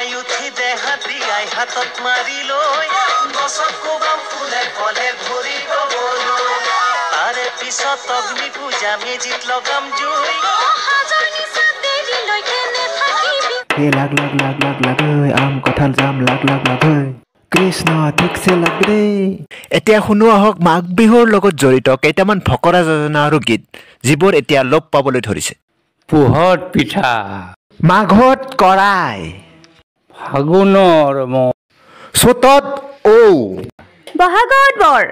পুৱাই উঠি দেহাতি আই হাতত মাৰি লৈ গছত কোবাম ফুলে ফলে ঘূৰি গবলৈ তাৰে পিছত অগ্নি পূজা মেজিত লগাম জুই हे लाग लाग लाग लाग लाग आम कঁঠাল জাম লাগ লাগ লাগ কৃষ্ণ ঠিকছে লাগ ৰে এতিয়া শুনো আহক মাঘ বিহুৰ লগত জড়িত কেইটামান ফকৰা যোজনা আৰু গীত যিবোৰ এতিয়া লোপ পাবলৈ ধৰিছে পুহত পিঠা মাঘত কৰাই ফাগুনৰ চ'তত ঔ বহাগত বৰ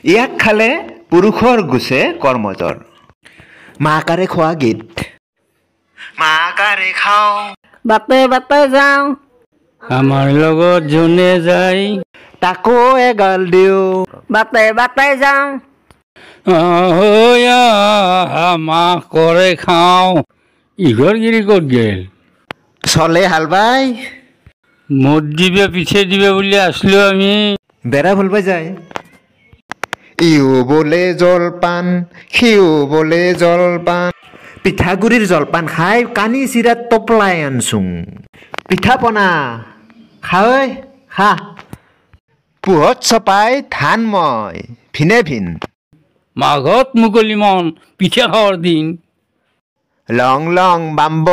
ইয়াক খালে পুৰুষৰ গুছে কৰ্মজৰ মাকাৰে খোৱা গীত মাকাৰে খাওঁ বাটে বাটে যাওঁ আমাৰ লগত যোনে যায় তাকো এগাল দিওঁ বাটে বাটে যাওঁ মাহ কৰে খাওঁ ইঘৰ গিৰি ক'ত গেল চলে হাল বাই মদ দিবে পিঠে দিবে বুলি আছিলো আমি বেৰা ভুল পাই যায় ইও বোলে জলপান সিও বোলে জলপান পিঠাগুৰিৰ জলপান খাই কানি চিৰাত টপলাই আনচোং পিঠা পনা খাই খা পুহত চপাই ধান মই ভিনে ভিন মাঘত মুকলি মন পিঠা খাৱাৰ দিন লং লং বাম্ব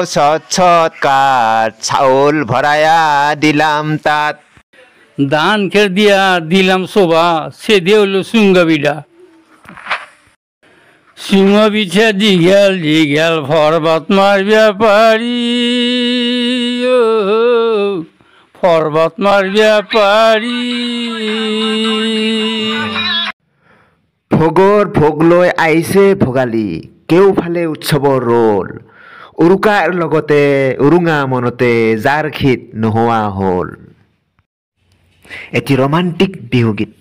চট চট কাঠ চাউল ভৰায়া দিলাম তাত দান খেৰ দিয়া দিলাম চবা চেদে হলো চুংগা বিদা চুঙ পিঠা দীঘল দীঘল ফৰবাত মাৰিবা পাৰি ফৰবাত মাৰিবা পাৰি ভোগৰ ভোগ লৈ আহিছে ভোগালী কেওফালে উৎসৱৰ ৰ'ল উৰুকাৰ লগতে উৰুঙা মনতে যাৰ খিত নোহোৱা হ'ল এটি ৰোমান্টিক বিহুগীত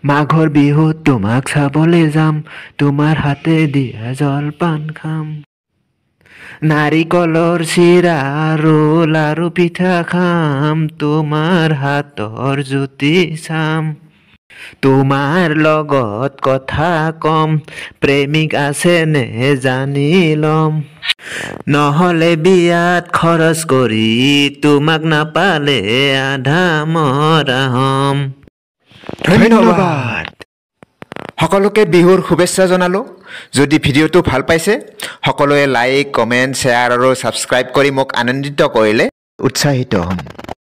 মাঘৰ বিহুত তোমাক চাবলৈ যাম তোমাৰ হাতে দিয়া জলপান খাম নাৰিকলৰ চিৰা আৰু লাৰু পিঠা খাম তোমাৰ হাতৰ জুতি চাম তোমাৰ লগত কথা কম প্ৰেমিক আছে নে জানি ল'ম নহ'লে বিয়াত খৰচ কৰি তোমাক নাপালে আধা মৰা হ'ম ধন্যবাদ সকলোকে বিহুৰ শুভেচ্ছা জনালোঁ যদি ভিডিঅ'টো ভাল পাইছে সকলোৱে লাইক কমেণ্ট শ্বেয়াৰ আৰু ছাবস্ক্ৰাইব কৰি মোক আনন্দিত কৰিলে উৎসাহিত হ'ম